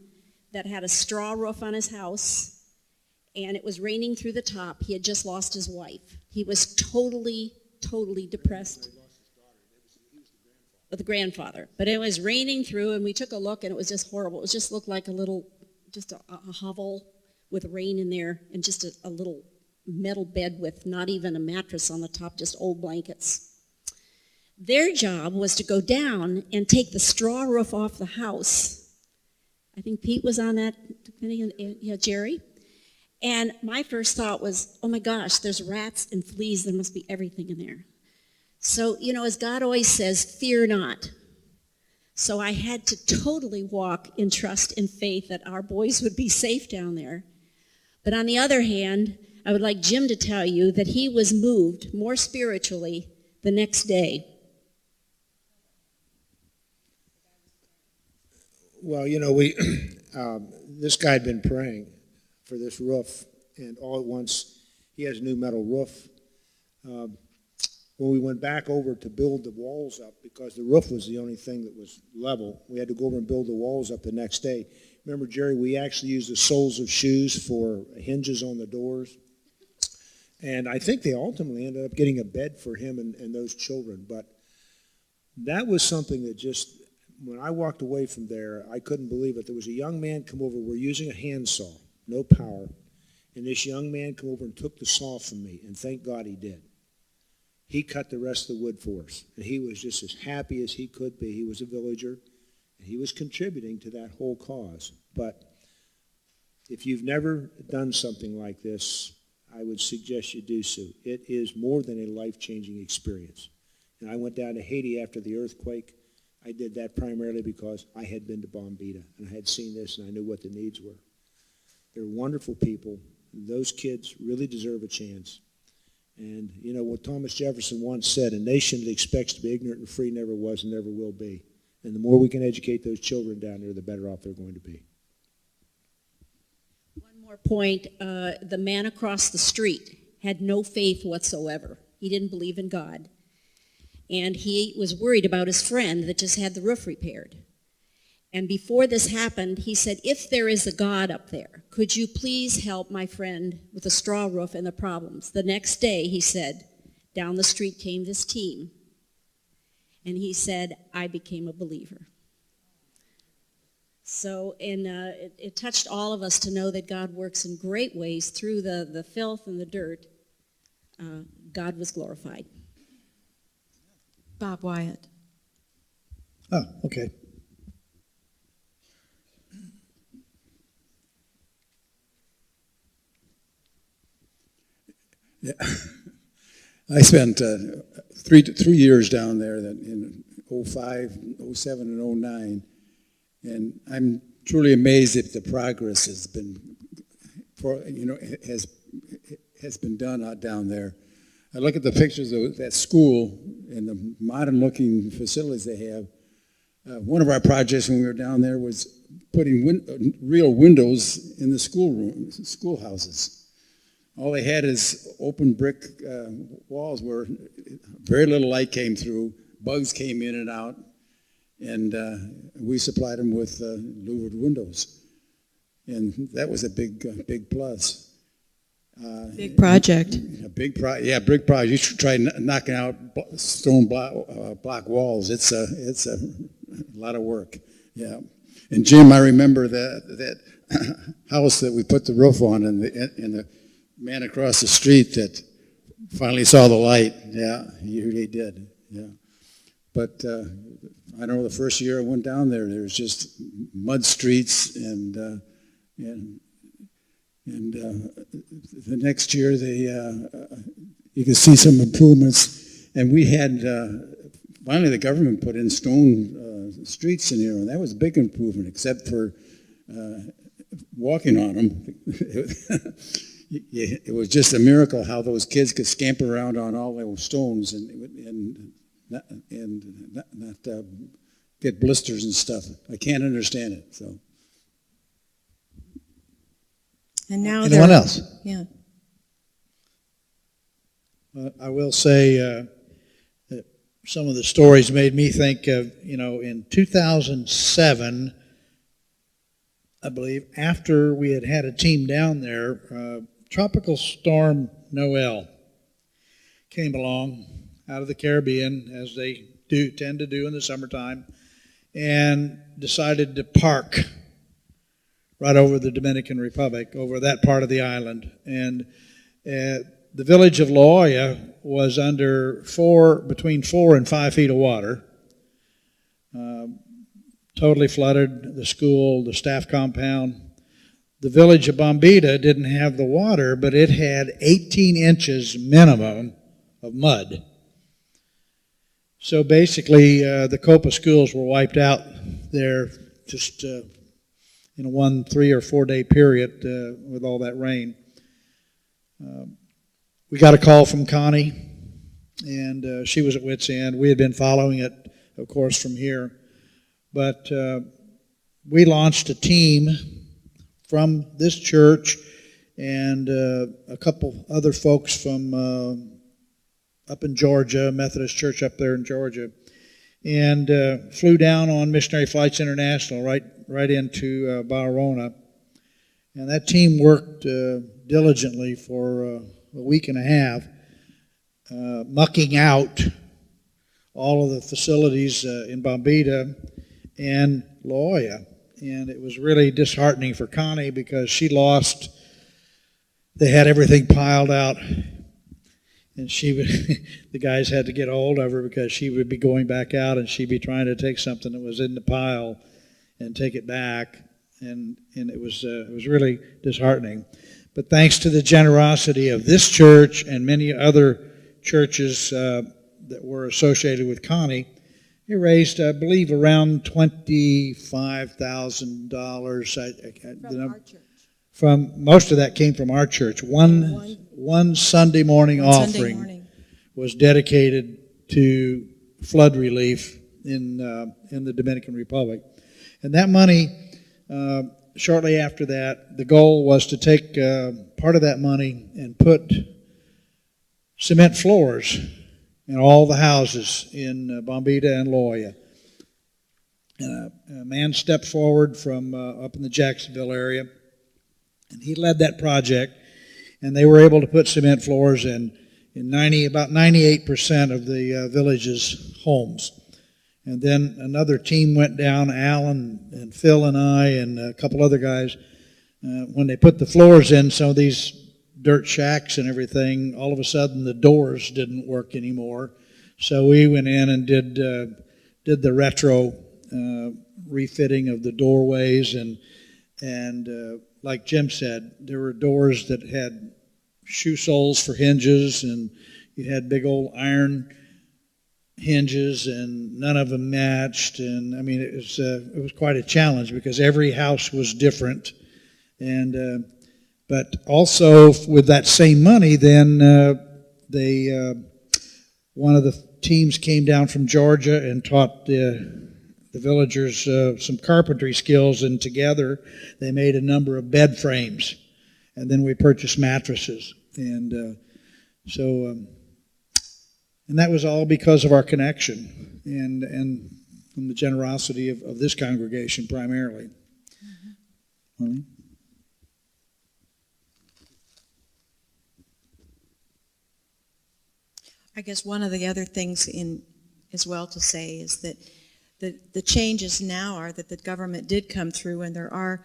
G: that had a straw roof on his house, and it was raining through the top. He had just lost his wife. He was totally, totally depressed. The grandfather. But it was raining through, and we took a look, and it was just horrible. It just looked like a hovel with rain in there, and just a little metal bed with not even a mattress on the top, just old blankets. Their job was to go down and take the straw roof off the house. I think Pete was on that, Jerry. And my first thought was, oh my gosh, there's rats and fleas, there must be everything in there. So, as God always says, fear not. So I had to totally walk in trust and faith that our boys would be safe down there. But on the other hand, I would like Jim to tell you that he was moved more spiritually the next day.
C: Well, this guy had been praying for this roof, and all at once he has a new metal roof. When we went back over to build the walls up, because the roof was the only thing that was level, we had to go over and build the walls up the next day. Remember, Jerry, we actually used the soles of shoes for hinges on the doors. And I think they ultimately ended up getting a bed for him and those children. But that was something that just when I walked away from there, I couldn't believe it. There was a young man come over. We're using a handsaw, no power. And this young man come over and took the saw from me, and thank God he did. He cut the rest of the wood for us, and he was just as happy as he could be. He was a villager, and he was contributing to that whole cause. But if you've never done something like this, I would suggest you do so. It is more than a life-changing experience. And I went down to Haiti after the earthquake. I did that primarily because I had been to Bombita, and I had seen this, and I knew what the needs were. They're wonderful people. Those kids really deserve a chance. And, you know, what Thomas Jefferson once said, a nation that expects to be ignorant and free never was and never will be. And the more we can educate those children down there, the better off they're going to be.
G: One more point, the man across the street had no faith whatsoever. He didn't believe in God. And he was worried about his friend that just had the roof repaired. And before this happened, he said, if there is a God up there, could you please help my friend with a straw roof and the problems? The next day, he said, down the street came this team. And he said, I became a believer. So it touched all of us to know that God works in great ways through the filth and the dirt. God was glorified.
B: Bob Wyatt.
A: Oh, okay.
H: Yeah. I spent 3 years down there in 05, 07, and 09, and I'm truly amazed at the progress has been, has been done out down there. I look at the pictures of that school and the modern-looking facilities they have. One of our projects when we were down there was putting real windows in the schoolhouses. All they had is open brick walls where very little light came through. Bugs came in and out, and we supplied them with louvered windows, and that was a big plus.
B: Big project.
H: A big project. You should try knocking out stone block walls. It's a lot of work. Yeah. And Jim, I remember that house that we put the roof on, and the man across the street that finally saw the light. Yeah, he really did. Yeah. But I know the first year I went down there, there was just mud streets, and the next year you could see some improvements, and we had finally the government put in stone streets in here, and that was a big improvement, except for walking on them. It was just a miracle how those kids could scamper around on all those stones and not get blisters and stuff. I can't understand it. So.
B: And now
A: Anyone else?
B: Yeah.
A: I will say that some of the stories made me think of, in 2007, I believe, after we had a team down there, Tropical Storm Noel came along out of the Caribbean, as they tend to do in the summertime, and decided to park right over the Dominican Republic, over that part of the island. And the village of La Jolla was under between 4 and 5 feet of water. Totally flooded the school, the staff compound. The village of Bombita didn't have the water, but it had 18 inches minimum of mud. So basically, the Copa schools were wiped out there just in a 1, 3, or 4 day period with all that rain. We got a call from Connie, and she was at wit's end. We had been following it, of course, from here. But we launched a team from this church and a couple other folks from up in Georgia, Methodist Church up there in Georgia, and flew down on Missionary Flights International right into Barcelona. And that team worked diligently for a week and a half, mucking out all of the facilities in Bombita and La Jolla. And it was really disheartening for Connie because she lost, they had everything piled out, and she would, the guys had to get a hold of her because she would be going back out and she'd be trying to take something that was in the pile and take it back, and it was really disheartening. But thanks to the generosity of this church and many other churches that were associated with Connie, it raised, I believe, around $25,000. From most of that came from our church. One Sunday morning offering was dedicated to flood relief in the Dominican Republic, and that money. Shortly after that, the goal was to take part of that money and put cement floors in all the houses in Bombita and La Jolla. A man stepped forward from up in the Jacksonville area, and he led that project, and they were able to put cement floors in about 98% of the village's homes. And then another team went down, Alan and Phil and I and a couple other guys. When they put the floors in some of these dirt shacks and everything, all of a sudden the doors didn't work anymore. So we went in and did the retro refitting of the doorways, and like Jim said, there were doors that had shoe soles for hinges, and you had big old iron hinges, and none of them matched. And I mean, it was quite a challenge because every house was different. And but also with that same money, then one of the teams came down from Georgia and taught the villagers some carpentry skills, and together they made a number of bed frames. And then we purchased mattresses, and and that was all because of our connection and from the generosity of this congregation primarily. Mm-hmm.
B: I guess one of the other things as well to say is that the changes now are that the government did come through, and there are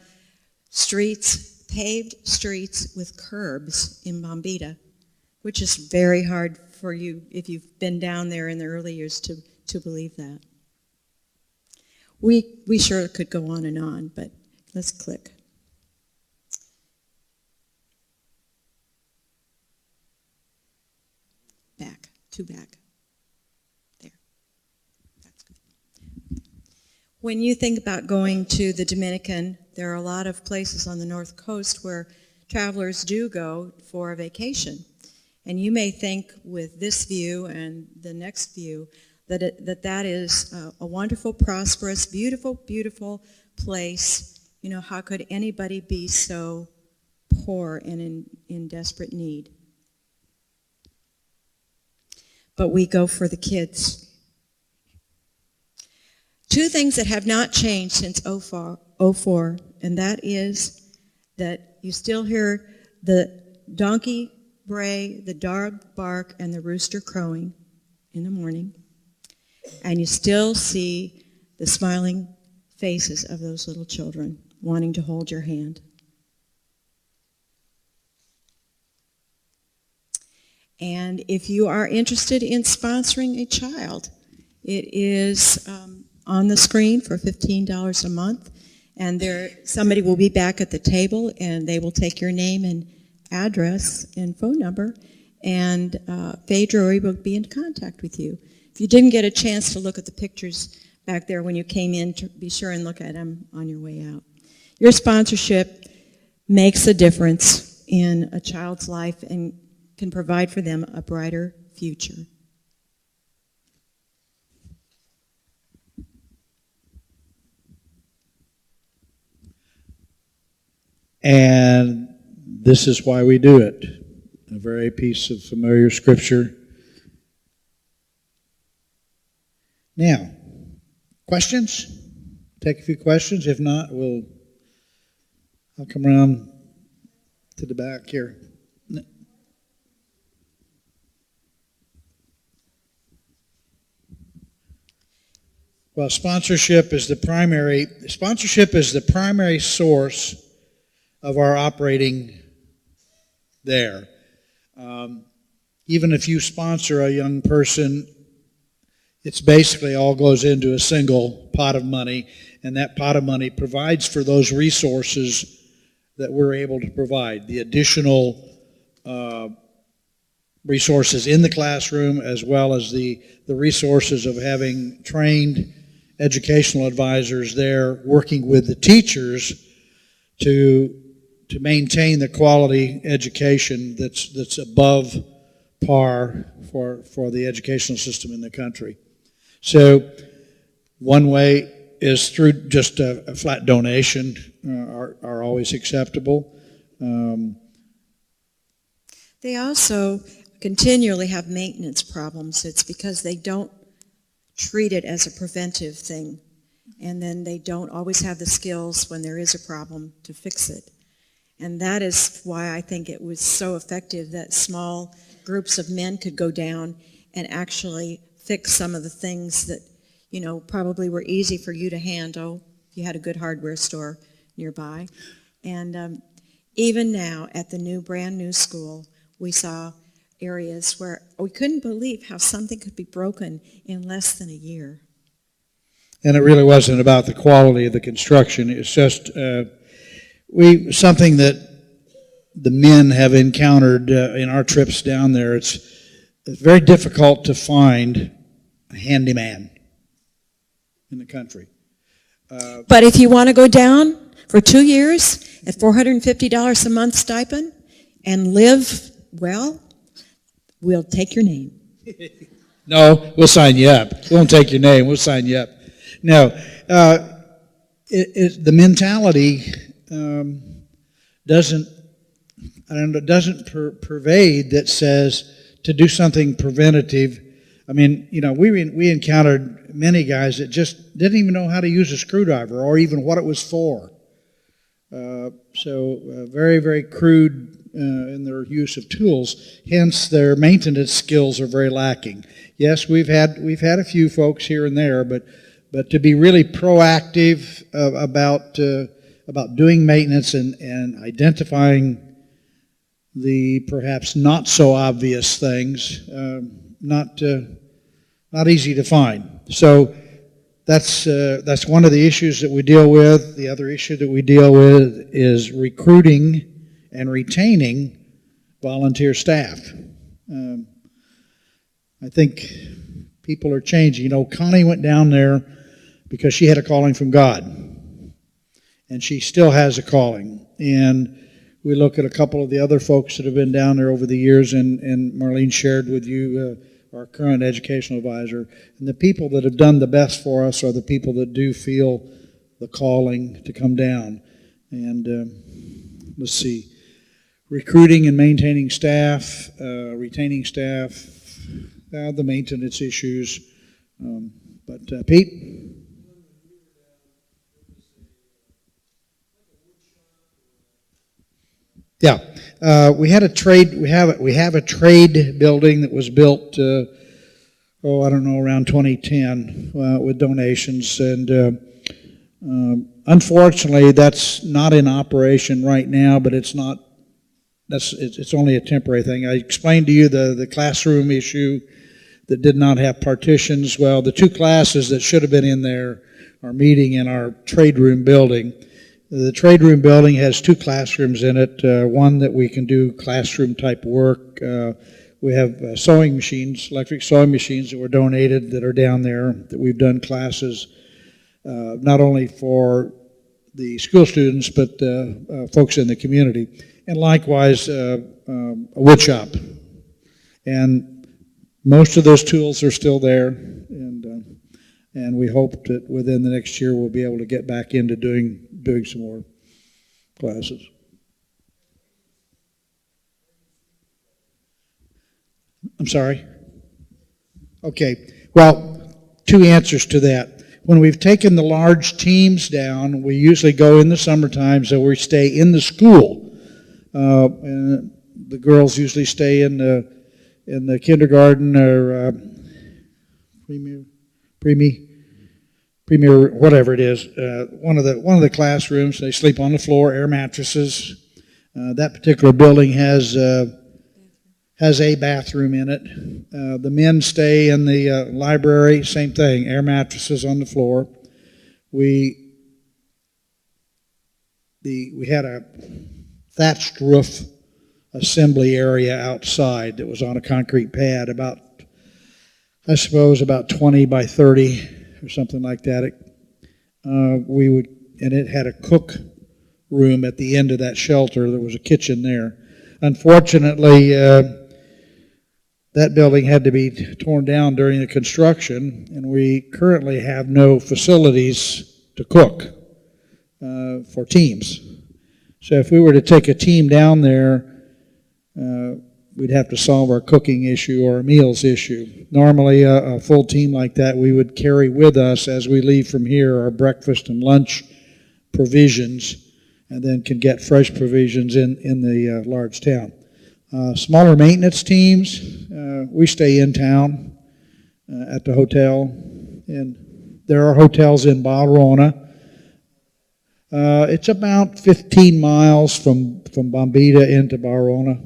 B: streets, paved streets with curbs in Bombita, which is very hard for you if you've been down there in the early years to believe that. We sure could go on and on, but let's click. Back, back. There. That's good. When you think about going to the Dominican, there are a lot of places on the North Coast where travelers do go for a vacation. And you may think with this view and the next view that is a wonderful, prosperous, beautiful, beautiful place. You know, how could anybody be so poor and in desperate need? But we go for the kids. Two things that have not changed since 04, and that is that you still hear the donkey bray, the dog bark, and the rooster crowing in the morning, and you still see the smiling faces of those little children wanting to hold your hand. And if you are interested in sponsoring a child, it is on the screen for $15 a month, and somebody will be back at the table, and they will take your name and address and phone number, and Phaedra will be in contact with you. If you didn't get a chance to look at the pictures back there when you came in, be sure and look at them on your way out. Your sponsorship makes a difference in a child's life and can provide for them a brighter future.
A: And this is why we do it. A very piece of familiar scripture. Now, questions? Take a few questions. If not, I'll come around to the back here. Well, sponsorship is the primary source of our operating there. Even if you sponsor a young person, it's basically all goes into a single pot of money, and that pot of money provides for those resources that we're able to provide, the additional resources in the classroom, as well as the resources of having trained educational advisors there working with the teachers to maintain the quality education that's above par for the educational system in the country. So one way is through just a flat donation are always acceptable.
B: They also continually have maintenance problems. It's because they don't treat it as a preventive thing, and then they don't always have the skills when there is a problem to fix it. And that is why I think it was so effective that small groups of men could go down and actually fix some of the things that, you know, probably were easy for you to handle if you had a good hardware store nearby. And even now at the brand new school, we saw areas where we couldn't believe how something could be broken in less than a year.
A: And it really wasn't about the quality of the construction. It's just something that the men have encountered in our trips down there. It's very difficult to find a handyman in the country.
B: But if you want to go down for 2 years at $450 a month stipend and live well, we'll take your name.
A: No, we'll sign you up. We won't take your name. We'll sign you up. No, the mentality doesn't pervade that says to do something preventative. I mean, you know, we encountered many guys that just didn't even know how to use a screwdriver or even what it was for. Very, very crude in their use of tools. Hence, their maintenance skills are very lacking. Yes, we've had a few folks here and there, but to be really proactive about doing maintenance and identifying the perhaps not so obvious things, not easy to find. So that's one of the issues that we deal with. The other issue that we deal with is recruiting and retaining volunteer staff. I think people are changing. You know, Connie went down there because she had a calling from God, and she still has a calling. And we look at a couple of the other folks that have been down there over the years, and Marlene shared with you our current educational advisor. And the people that have done the best for us are the people that do feel the calling to come down. And let's see, recruiting and maintaining staff, retaining staff, the maintenance issues. But Pete? Yeah, we had a trade. We have a trade building that was built. I don't know, around 2010 with donations, and unfortunately, that's not in operation right now. But it's not. It's only a temporary thing. I explained to you the classroom issue that did not have partitions. Well, the two classes that should have been in there are meeting in our trade room building. The trade room building has two classrooms in it, one that we can do classroom type work. We have sewing machines, electric sewing machines that were donated that are down there that we've done classes, not only for the school students, but folks in the community. And likewise, a wood shop. And most of those tools are still there, and we hope that within the next year we'll be able to get back into doing some more classes. I'm sorry? Okay, well, two answers to that. When we've taken the large teams down, we usually go in the summertime, so we stay in the school. And the girls usually stay in the kindergarten or preemie, premier, whatever it is, one of the classrooms. They sleep on the floor, air mattresses. That particular building has a bathroom in it. The men stay in the library, same thing, air mattresses on the floor. We had a thatched roof assembly area outside that was on a concrete pad, about 20 by 30 or something like that. And it had a cook room at the end of that shelter. There was a kitchen there. Unfortunately, that building had to be torn down during the construction, and we currently have no facilities to cook for teams. So if we were to take a team down there, we'd have to solve our cooking issue or a meals issue. Normally, a full team like that, we would carry with us as we leave from here our breakfast and lunch provisions, and then can get fresh provisions in the large town. Smaller maintenance teams, we stay in town at the hotel, and there are hotels in Barona. It's about 15 miles from Bombita into Barona,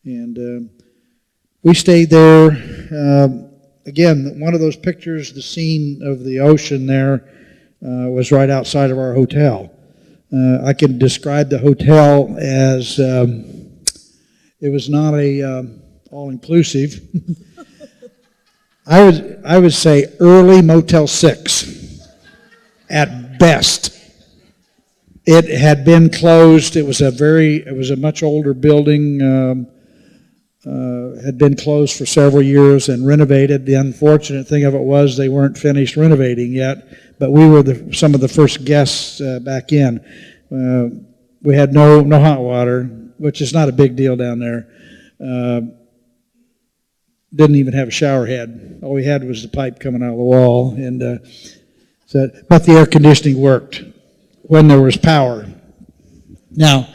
A: and we stayed there. Again, one of those pictures, the scene of the ocean there was right outside of our hotel. I can describe the hotel as it was not a all-inclusive. I would say early Motel 6 at best. It had been closed. It was a much older building. Had been closed for several years and renovated. The unfortunate thing of it was they weren't finished renovating yet, but we were some of the first guests back in. We had no hot water, which is not a big deal down there. Didn't even have a shower head. All we had was the pipe coming out of the wall, and but the air conditioning worked when there was power. Now,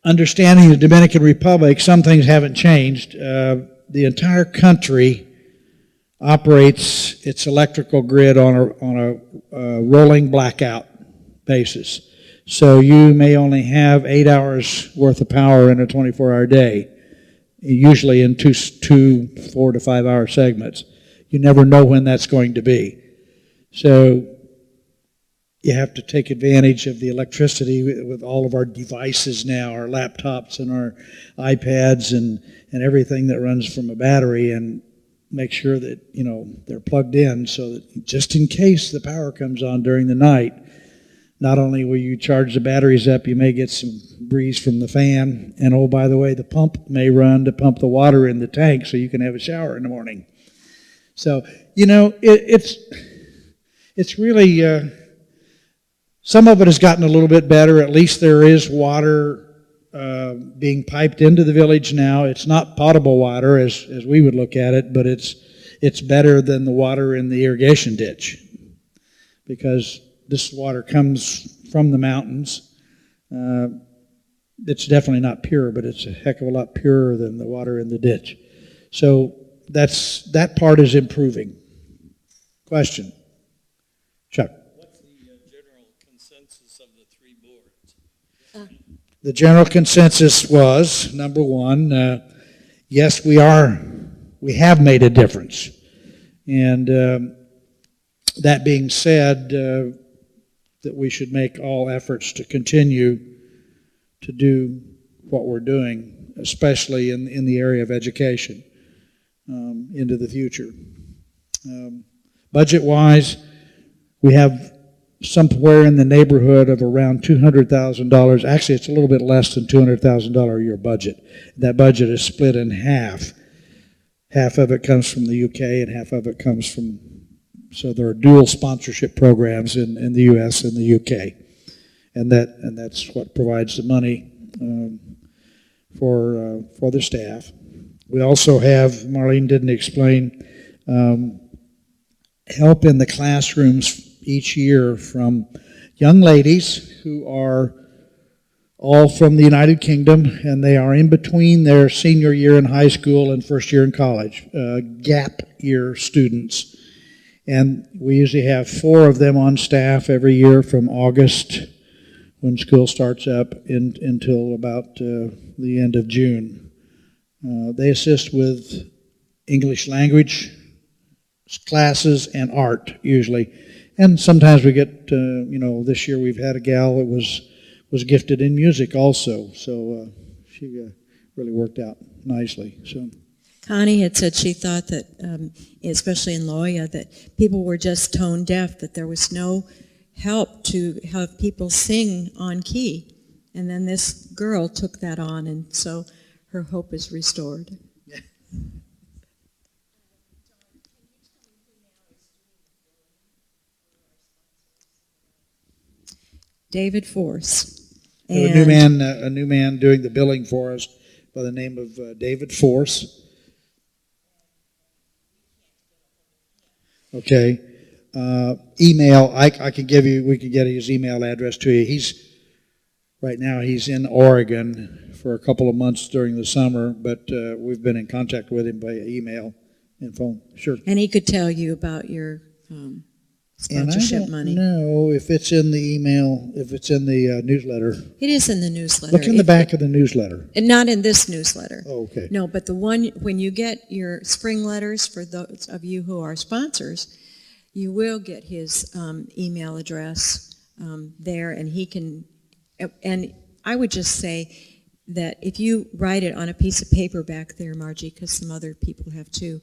A: understanding the Dominican Republic, some things haven't changed. The entire country operates its electrical grid on a rolling blackout basis. So you may only have 8 hours worth of power in a 24-hour day, usually in two 4 to 5 hour segments. You never know when that's going to be. So you have to take advantage of the electricity with all of our devices now, our laptops and our iPads and everything that runs from a battery, and make sure that they're plugged in so that just in case the power comes on during the night, not only will you charge the batteries up, you may get some breeze from the fan, and oh, by the way, the pump may run to pump the water in the tank so you can have a shower in the morning. So, it's really, some of it has gotten a little bit better. At least there is water being piped into the village now. It's not potable water as we would look at it, but it's better than the water in the irrigation ditch, because this water comes from the mountains. It's definitely not pure, but it's a heck of a lot purer than the water in the ditch. So that part is improving. Question? Chuck.
I: What's the general consensus of the three boards?
A: The general consensus was, number one, yes, we have made a difference. And that being said, that we should make all efforts to continue to do what we're doing, especially in the area of education, into the future. Budget-wise, we have somewhere in the neighborhood of around $200,000. Actually, it's a little bit less than $200,000 a year budget. That budget is split in half. Half of it comes from the UK and half of it comes from, so there are dual sponsorship programs in the US and the UK. And that's what provides the money for the staff. We also have, Marlene didn't explain, help in the classrooms each year from young ladies who are all from the United Kingdom, and they are in between their senior year in high school and first year in college, gap year students. And we usually have 4 of them on staff every year from August, when school starts up, until about the end of June. They assist with English language classes and art, usually. And sometimes we get, this year we've had a gal that was gifted in music also. So she really worked out nicely. So
B: Connie had said she thought that, especially in Loya, that people were just tone deaf, that there was no help to have people sing on key. And then this girl took that on, and so her hope is restored. David Force.
A: a new man doing the billing for us by the name of David Force. Okay. Email, we can get his email address to you. Right now he's in Oregon for a couple of months during the summer, but we've been in contact with him by email and phone. Sure.
B: And he could tell you about your sponsorship money.
A: No, if it's in the email, if it's in the newsletter.
B: It is in the newsletter.
A: Look in the back of the newsletter.
B: And not in this newsletter.
A: Oh, okay.
B: No, but the one, when you get your spring letters, for those of you who are sponsors, you will get his email address there, and he can, and I would just say that if you write it on a piece of paper back there, Margie, because some other people have too,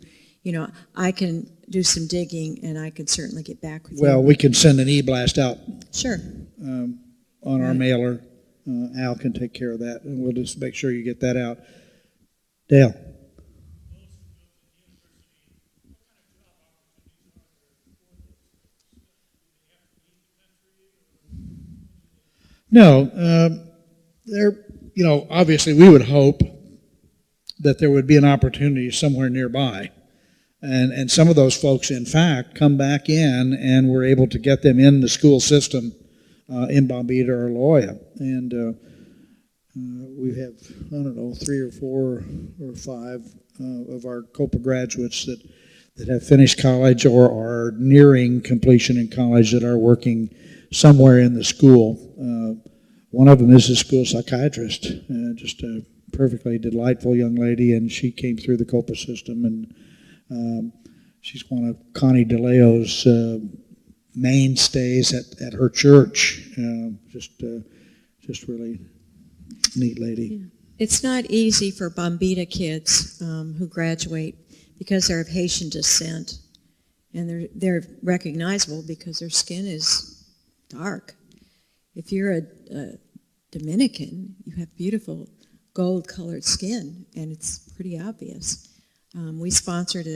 B: I can do some digging, and I can certainly get back with you.
A: Well, we can send an e-blast out.
B: Sure.
A: On our mailer. Al can take care of that, and we'll just make sure you get that out. Dale. No, obviously we would hope that there would be an opportunity somewhere nearby. And some of those folks, in fact, come back in, and we're able to get them in the school system in Bombita or Loya. And we have, 3 or 4 or 5 of our Copa graduates that have finished college or are nearing completion in college that are working somewhere in the school. One of them is a school psychiatrist, just a perfectly delightful young lady, and she came through the Copa system, and she's one of Connie DeLeo's mainstays at her church. Just really neat lady.
B: Yeah. It's not easy for Bombita kids who graduate because they're of Haitian descent, and they're recognizable because their skin is dark. If you're a Dominican, you have beautiful gold-colored skin, and it's pretty obvious. We sponsored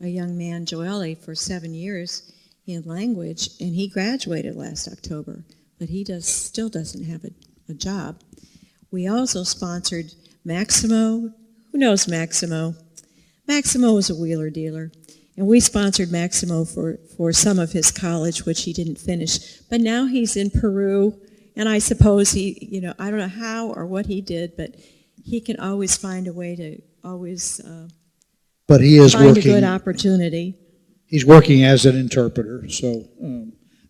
B: a young man, Joelle, for 7 years in language, and he graduated last October, but he still doesn't have a job. We also sponsored Maximo. Who knows Maximo? Maximo was a wheeler dealer, and we sponsored Maximo for some of his college, which he didn't finish. But now he's in Peru, and I suppose he, I don't know how or what he did, but he can always find a way to always
A: but he is
B: find
A: working,
B: a good opportunity.
A: He's working as an interpreter, so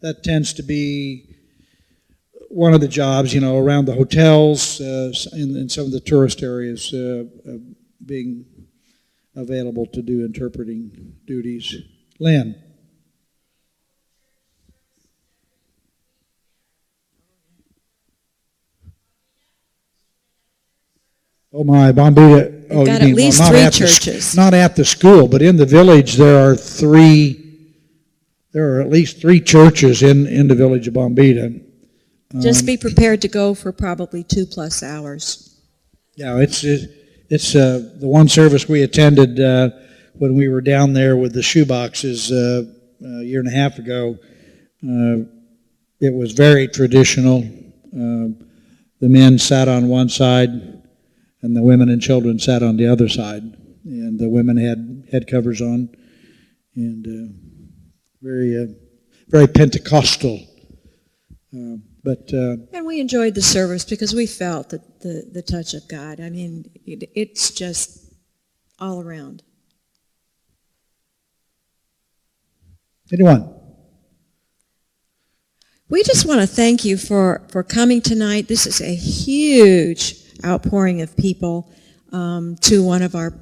A: that tends to be one of the jobs, around the hotels, in some of the tourist areas, being available to do interpreting duties. Lynn. Oh my, Bombita. Oh,
B: Got
A: you
B: at
A: mean,
B: least
A: well,
B: 3 churches.
A: Not at the school, but in the village there are at least 3 churches in the village of Bombita.
B: Just be prepared to go for probably 2+ hours.
A: Yeah, it's the one service we attended when we were down there with the shoeboxes a year and a half ago. It was very traditional. The men sat on one side, and the women and children sat on the other side. And the women had head covers on, and very Pentecostal.
B: And we enjoyed the service because we felt the touch of God. I mean, it's just all around.
A: Anyone?
B: We just want to thank you for coming tonight. This is a huge outpouring of people to one of our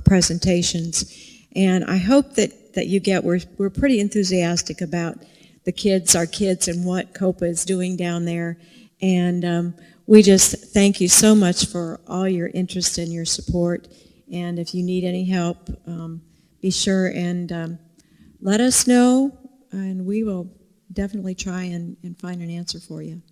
B: presentations. And I hope that you get, we're pretty enthusiastic about the kids, our kids, and what Copa is doing down there. And we just thank you so much for all your interest and your support. And if you need any help, be sure and let us know, and we will definitely try and find an answer for you.